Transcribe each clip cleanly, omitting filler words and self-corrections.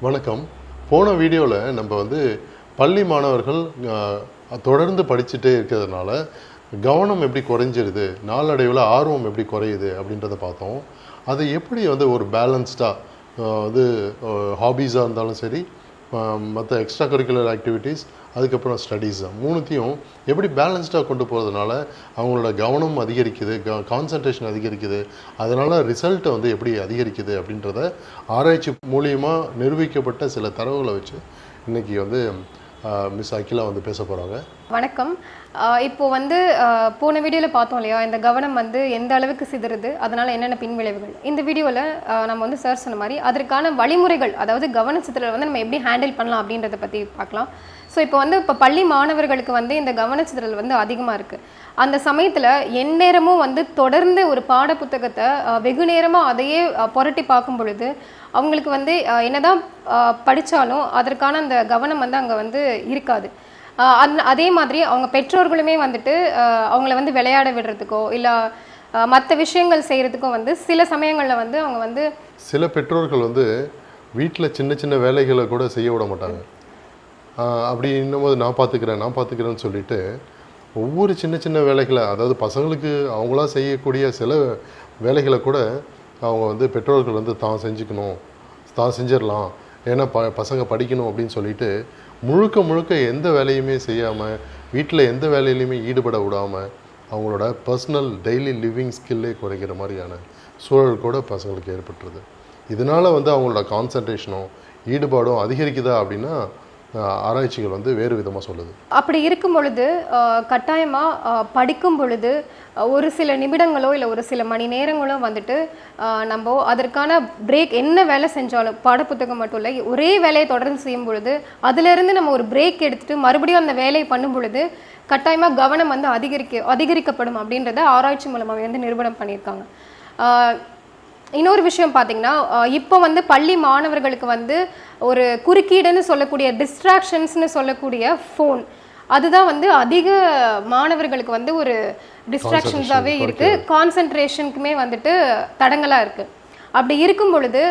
வணக்கம். போன வீடியோவில் நம்ம பள்ளி மாணவர்கள் தொடர்ந்து படிச்சுட்டே இருக்கிறதுனால கவனம் எப்படி குறைஞ்சிருது, நாளடைவில் ஆர்வம் எப்படி குறையுது அப்படின்றத பார்த்தோம். அதை எப்படி ஒரு பேலன்ஸ்டாக ஹாபீஸாக இருந்தாலும் சரி, மற்ற எக்ஸ்ட்ரா கரிக்குலர் ஆக்டிவிட்டீஸ், அதுக்கப்புறம் ஸ்டடீஸ் மூணுத்தையும் எப்படி பேலன்ஸ்டாக கொண்டு போகிறதுனால அவங்களோட கவனம் அதிகரிக்குது, கான்சன்ட்ரேஷன் அதிகரிக்குது, அதனால் ரிசல்ட்டை எப்படி அதிகரிக்குது அப்படின்றத ஆராய்ச்சி மூலியமாக நிரூபிக்கப்பட்ட சில தரவுகளை வச்சு இன்றைக்கி மிஸ் அகிலா பேச போகிறாங்க. வணக்கம். இப்போ போன வீடியோவில் பார்த்தோம் இல்லையா, இந்த கவனம் எந்த அளவுக்கு சிதறுது, அதனால் என்னென்ன பின்விளைவுகள். இந்த வீடியோவில் நம்ம சார் சொன்ன மாதிரி அதற்கான வழிமுறைகள், அதாவது கவன சிதறல் நம்ம எப்படி ஹேண்டில் பண்ணலாம் அப்படின்றத பற்றி பார்க்கலாம். ஸோ இப்போ பள்ளி மாணவர்களுக்கு இந்த கவனச்சிதறல் அதிகமாக இருக்குது. அந்த சமயத்தில் எந்நேரமும் தொடர்ந்து ஒரு பாட புத்தகத்தை வெகு நேரமாக அதையே புரட்டி பார்க்கும் பொழுது அவங்களுக்கு என்னதான் படித்தாலும் அதற்கான அந்த கவனம் அங்கே இருக்காது. அதே மாதிரி அவங்க பெற்றோர்களுமே அவங்கள விளையாட விடுறதுக்கோ இல்லை மற்ற விஷயங்கள் செய்கிறதுக்கும் சில சமயங்களில் அவங்க சில பெற்றோர்கள் வீட்டில் சின்ன சின்ன வேலைகளை கூட செய்ய விட மாட்டாங்க. அப்படி இன்னும்போது நான் பார்த்துக்கிறேன்னு சொல்லிட்டு ஒவ்வொரு சின்ன சின்ன வேலைகளை, அதாவது பசங்களுக்கு அவங்களா செய்யக்கூடிய சில வேலைகளை கூட அவங்க பெற்றோர்கள் தான் செஞ்சுக்கணும், தான் செஞ்சிடலாம், ஏன்னா பசங்க படிக்கணும் அப்படின்னு சொல்லிட்டு முழுக்க எந்த வேலையுமே செய்யாமல், வீட்டில் எந்த வேலையிலையுமே ஈடுபட விடாமல் அவங்களோட பர்சனல் டெய்லி லிவிங் ஸ்கில்லே குறைக்கிற மாதிரியான சூழல் கூட பசங்களுக்கு ஏற்பட்டுருது. இதனால் அவங்களோட கான்சன்ட்ரேஷனும் ஈடுபாடும் அதிகரிக்குதா அப்படின்னா ஆராய்ச்சிகள் வேறு விதமாக சொல்லுது. அப்படி இருக்கும் பொழுது கட்டாயமாக படிக்கும் பொழுது ஒரு சில நிமிடங்களோ இல்லை ஒரு சில மணி நேரங்களோ நம்ம அதற்கான பிரேக், என்ன வேலை செஞ்சாலும் பாடப்புத்தகம் மட்டும் இல்லை, ஒரே வேலையை தொடர்ந்து செய்யும் பொழுது அதிலிருந்து நம்ம ஒரு பிரேக் எடுத்துட்டு மறுபடியும் அந்த வேலையை பண்ணும் பொழுது கட்டாயமாக கவனம் அதிகரிக்கப்படும் அப்படின்றத ஆராய்ச்சி மூலமாக நிரூபணம் பண்ணியிருக்காங்க. இன்னொரு விஷயம் பார்த்தீங்கன்னா, இப்போ பள்ளி மாணவர்களுக்கு ஒரு குறுக்கீடுன்னு சொல்லக்கூடிய டிஸ்ட்ராக்ஷன்ஸ்னு சொல்லக்கூடிய ஃபோன், அதுதான் அதிக மாணவர்களுக்கு ஒரு டிஸ்ட்ராக்ஷன்ஸாகவே இருக்குது, கான்சன்ட்ரேஷனுக்குமே தடங்கலாக இருக்குது. அப்படி இருக்கும் பொழுது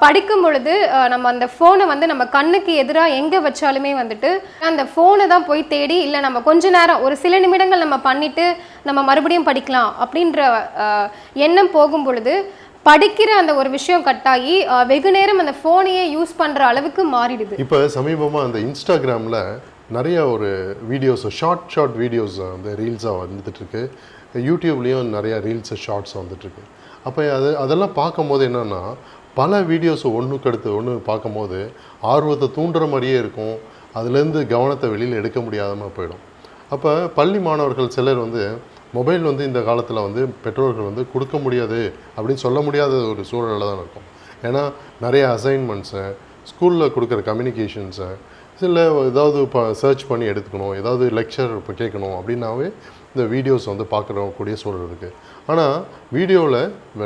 படிக்கும் பொழுது நம்ம அந்த ஃபோனை நம்ம கண்ணுக்கு எதிராக எங்கே வச்சாலுமே அந்த ஃபோனை தான் போய் தேடி, இல்லை நம்ம கொஞ்ச நேரம் ஒரு சில நிமிடங்கள் நம்ம பண்ணிவிட்டு நம்ம மறுபடியும் படிக்கலாம் அப்படின்ற எண்ணம் போகும் பொழுது படிக்கிற அந்த ஒரு விஷயம் கட்டாகி வெகு நேரம் அந்த ஃபோனையே யூஸ் பண்ணுற அளவுக்கு மாறிடுது. இப்போ சமீபமாக அந்த இன்ஸ்டாகிராமில் நிறைய ஒரு வீடியோஸ், ஷார்ட் வீடியோஸ் ரீல்ஸாக வந்துட்டுருக்கு, யூடியூப்லேயும் நிறையா ரீல்ஸ் ஷார்ட்ஸ் வந்துட்டுருக்கு. அப்போ அதெல்லாம் பார்க்கும்போது என்னென்னா, பல வீடியோஸ் ஒன்றுக்கு அடுத்து ஒன்று பார்க்கும்போது ஆர்வத்தை தூண்டுற மாதிரியே இருக்கும், அதுலேருந்து கவனத்தை வெளியில் எடுக்க முடியாமல் போயிடும். அப்போ பள்ளி மாணவர்கள் சிலர் மொபைல் இந்த காலத்தில் பெற்றோர்கள் கொடுக்க முடியாது அப்படின்னு சொல்ல முடியாத ஒரு சூழலில் தான் இருக்கும். ஏன்னா நிறைய அசைன்மெண்ட்ஸு, ஸ்கூலில் கொடுக்குற கம்யூனிகேஷன்ஸை, இல்லை ஏதாவது இப்போ சர்ச் பண்ணி எடுத்துக்கணும், ஏதாவது லெக்சர் இப்போ கேட்கணும் அப்படின்னாவே இந்த வீடியோஸ் பார்க்கக்கூடிய சூழல் இருக்குது. ஆனால் வீடியோவில்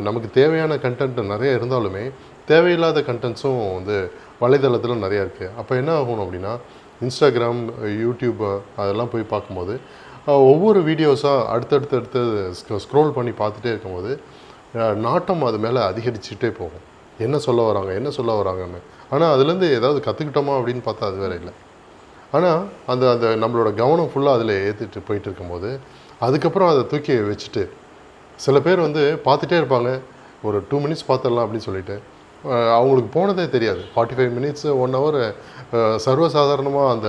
நமக்கு தேவையான கண்டென்ட் நிறைய இருந்தாலுமே தேவையில்லாத கண்டென்ட்ஸும் வலைதளத்தில் நிறையா இருக்குது. அப்போ என்ன ஆகணும் அப்படின்னா, இன்ஸ்டாகிராம், யூடியூப் அதெல்லாம் போய் பார்க்கும்போது ஒவ்வொரு வீடியோஸாக அடுத்தடுத்து ஸ்க்ரோல் பண்ணி பார்த்துட்டே இருக்கும்போது நாட்டம் அது மேலே அதிகரிச்சுட்டே போகும். என்ன சொல்ல வராங்கன்னு. ஆனால் அதுலேருந்து ஏதாவது கற்றுக்கிட்டோமா அப்படின்னு பார்த்தா அது வேறு இல்லை. ஆனால் அந்த நம்மளோட கவனம் ஃபுல்லாக அதில் ஏற்றிட்டு போயிட்டு இருக்கும்போது அதுக்கப்புறம் அதை தூக்கி வச்சுட்டு சில பேர் பார்த்துட்டே இருப்பாங்க, ஒரு 2 மினிட்ஸ் பார்த்துடலாம் அப்படின்னு சொல்லிட்டு அவங்களுக்கு போனதே தெரியாது. 45 மினிட்ஸ் 1 ஹவர் சர்வசாதாரணமாக அந்த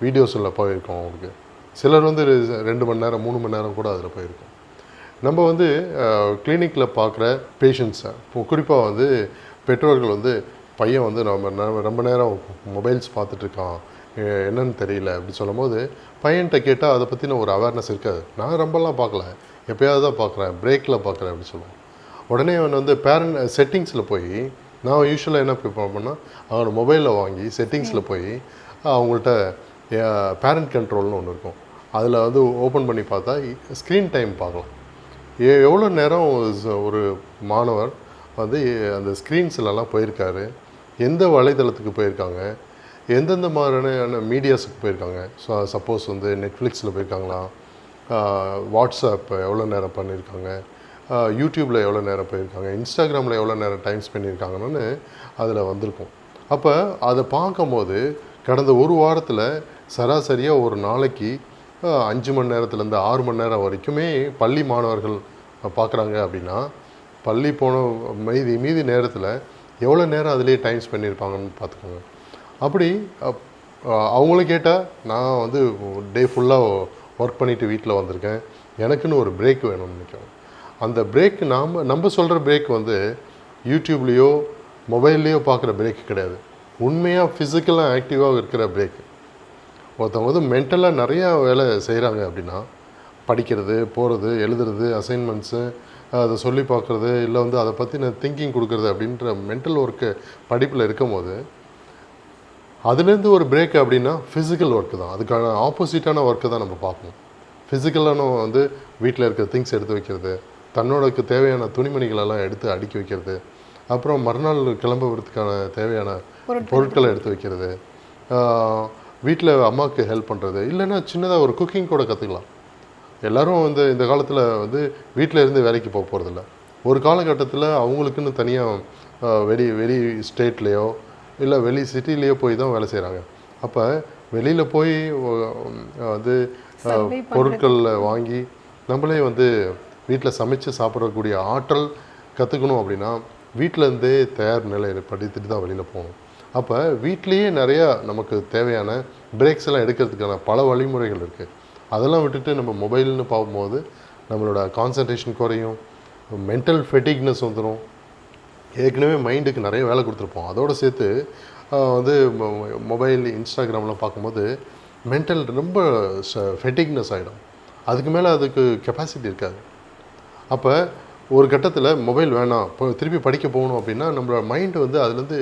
வீடியோஸில் போயிருக்கோம். அவங்களுக்கு சிலர் 2 மணி நேரம் 3 மணி நேரம் கூட அதில் போயிருக்கோம். நம்ம கிளினிக்கில் பார்க்குற பேஷண்ட்ஸை குறிப்பாக பெற்றோர்கள் பையன் நம்ம ரொம்ப நேரம் மொபைல்ஸ் பார்த்துட்ருக்கான், என்னன்னு தெரியல அப்படி சொல்லும் போது பையன்கிட்ட கேட்டால் அதை பற்றின ஒரு அவேர்னஸ் இருக்காது. நான் ரொம்பலாம் பார்க்கல, எப்போயாவது தான் பார்க்குறேன், பிரேக்கில் பார்க்குறேன் அப்படி சொல்லுவோம். உடனே அவன் பேரண்ட் செட்டிங்ஸில் போய், நான் யூஸ்வலாக என்ன ப்ரிப்பேர் பண்ணால் அவனோட மொபைலில் வாங்கி செட்டிங்ஸில் போய் அவங்கள்ட்ட பேரண்ட் கண்ட்ரோல்னு ஒன்று இருக்கும், அதில் ஓப்பன் பண்ணி பார்த்தா ஸ்க்ரீன் டைம் பார்க்கலாம். எவ்வளோ நேரம் ஒரு மாணவர் அந்த ஸ்க்ரீன்ஸ்லலாம் போயிருக்காரு, எந்த வலைதளத்துக்கு போயிருக்காங்க, எந்தெந்த மாதிரியான மீடியாஸுக்கு போயிருக்காங்க. சப்போஸ் நெட்ஃப்ளிக்ஸில் போயிருக்காங்களா, வாட்ஸ்அப் எவ்வளோ நேரம் பண்ணியிருக்காங்க, யூடியூப்பில் எவ்வளோ நேரம் போயிருக்காங்க, இன்ஸ்டாகிராமில் எவ்வளோ நேரம் டைம் ஸ்பெண்ட் பண்ணியிருக்காங்கன்னு அதில் வந்திருக்கும். அப்போ அதை பார்க்கும்போது கடந்த ஒரு வாரத்தில் சராசரியாக ஒரு நாளைக்கு 5 மணி நேரத்துலேருந்து 6 மணி நேரம் வரைக்குமே பள்ளி மாணவர்கள் பார்க்குறாங்க அப்படின்னா, பள்ளி போன மீதி நேரத்தில் எவ்வளோ நேரம் அதிலே டைம் ஸ்பெண்ட் பண்ணியிருப்பாங்கன்னு பார்த்துக்கோங்க. அப்படி அவங்களும் கேட்டால், நான் வந்து டே ஃபுல்லாக ஒர்க் பண்ணிவிட்டு வீட்டில் வந்திருக்கேன், எனக்குன்னு ஒரு பிரேக் வேணும்னு நினைக்கிறேன். அந்த பிரேக் நம்ம சொல்கிற பிரேக் வந்து யூடியூப்லேயோ மொபைல்லையோ பார்க்குற பிரேக் கிடையாது. உண்மையாக ஃபிசிக்கலாக ஆக்டிவாக இருக்கிற பிரேக். ஒருத்தவங்க வந்து மென்டலாக நிறையா வேலை செய்கிறாங்க அப்படின்னா, படிக்கிறது, போகிறது, எழுதுறது, அசைன்மெண்ட்ஸு, அதை சொல்லி பார்க்குறது, இல்லை வந்து அதை பற்றின திங்கிங் கொடுக்குறது அப்படின்ற மென்டல் ஒர்க்கு படிப்பில் இருக்கும் போது, அதுலேருந்து ஒரு பிரேக் அப்படின்னா ஃபிசிக்கல் ஒர்க்கு தான். அதுக்கான ஆப்போசிட்டான ஒர்க்கை தான் நம்ம பார்க்கணும். ஃபிசிக்கலான வந்து வீட்டில் இருக்கிற திங்ஸ் எடுத்து வைக்கிறது, தன்னோடக்கு தேவையான துணிமணிகளெல்லாம் எடுத்து அடுக்கி வைக்கிறது, அப்புறம் மறுநாள் கிளம்புறதுக்கான தேவையான பொருட்களை எடுத்து வைக்கிறது, வீட்டில் அம்மாவுக்கு ஹெல்ப் பண்ணுறது, இல்லைன்னா சின்னதாக ஒரு குக்கிங் கூட கற்றுக்கலாம். எல்லோரும் வந்து இந்த காலத்தில் வந்து வீட்டில் இருந்து வேலைக்கு போக போகிறதில்ல. ஒரு காலகட்டத்தில் அவங்களுக்குன்னு தனியாக வெளி ஸ்டேட்லேயோ இல்லை வெளி சிட்டிலேயோ போய் தான் வேலை செய்கிறாங்க. அப்போ வெளியில் போய் வந்து பொருட்களில் வாங்கி நம்மளே வந்து வீட்டில் சமைச்சு சாப்பிடக்கூடிய ஆற்றல் கற்றுக்கணும் அப்படின்னா வீட்டிலேருந்தே தயார் நிலையில் படித்துட்டு தான் வெளியில் போகணும். அப்போ வீட்லேயே நிறையா நமக்கு தேவையான பிரேக்ஸ் எல்லாம் எடுக்கிறதுக்கான பல வழிமுறைகள் இருக்குது. அதெல்லாம் விட்டுட்டு நம்ம மொபைல்னு பார்க்கும்போது நம்மளோட கான்சன்ட்ரேஷன் குறையும், மென்டல் ஃபெட்டிக்னஸ் வந்துடும். ஏற்கனவே மைண்டுக்கு நிறைய வேலை கொடுத்துருப்போம், அதோடு சேர்த்து வந்து மொபைல் இன்ஸ்டாகிராம்லாம் பார்க்கும்போது மென்டல் ரொம்ப ஃபெட்டிக்னஸ் ஆகிடும். அதுக்கு மேலே அதுக்கு கெப்பாசிட்டி இருக்காது. அப்போ ஒரு கட்டத்தில் மொபைல் வேணாம், இப்போ திருப்பி படிக்க போகணும் அப்படின்னா நம்மளோட மைண்டு வந்து அதுலேருந்து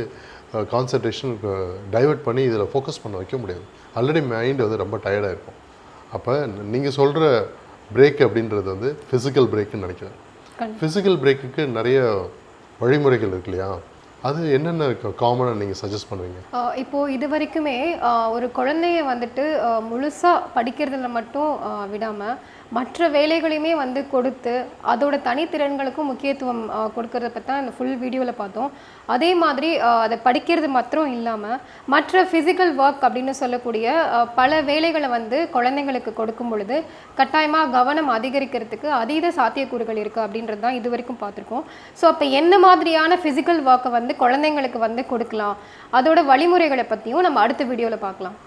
கான்சன்ட்ரேஷன் டைவெர்ட் பண்ணி இதில் ஃபோக்கஸ் பண்ண வைக்க முடியாது. ஆல்ரெடி மைண்டு வந்து ரொம்ப டயர்டாக இருக்கும். அப்போ நீங்கள் சொல்கிற பிரேக் அப்படின்றது வந்து ஃபிசிக்கல் பிரேக்குன்னு நினைக்கிறேன். ஃபிசிக்கல் பிரேக்குக்கு நிறைய வழிமுறைகள் இருக்கு இல்லையா? அது என்னென்ன காமனாக நீங்கள் சஜஸ்ட் பண்ணுவீங்க? இப்போது இது வரைக்குமே ஒரு குழந்தைய வந்துட்டு முழுசாக படிக்கிறதுல மட்டும் விடாமல் மற்ற வேலைகளையுமே வந்து கொடுத்து அதோட தனித்திறன்களுக்கும் முக்கியத்துவம் கொடுக்கறத பற்றி தான் இந்த ஃபுல் வீடியோவில் பார்த்தோம். அதே மாதிரி அதை படிக்கிறது மாத்திரம் இல்லாமல் மற்ற ஃபிசிக்கல் ஒர்க் அப்படின்னு சொல்லக்கூடிய பல வேலைகளை வந்து குழந்தைங்களுக்கு கொடுக்கும் பொழுது கட்டாயமாக கவனம் அதிகரிக்கிறதுக்கு அதீத சாத்தியக்கூறுகள் இருக்குது அப்படின்றது தான் இது வரைக்கும் பார்த்துருக்கோம். ஸோ அப்போ என்ன மாதிரியான ஃபிசிக்கல் ஒர்க்கை வந்து குழந்தைங்களுக்கு வந்து கொடுக்கலாம், அதோட வழிமுறைகளை பற்றியும் நம்ம அடுத்த வீடியோவில் பார்க்கலாம்.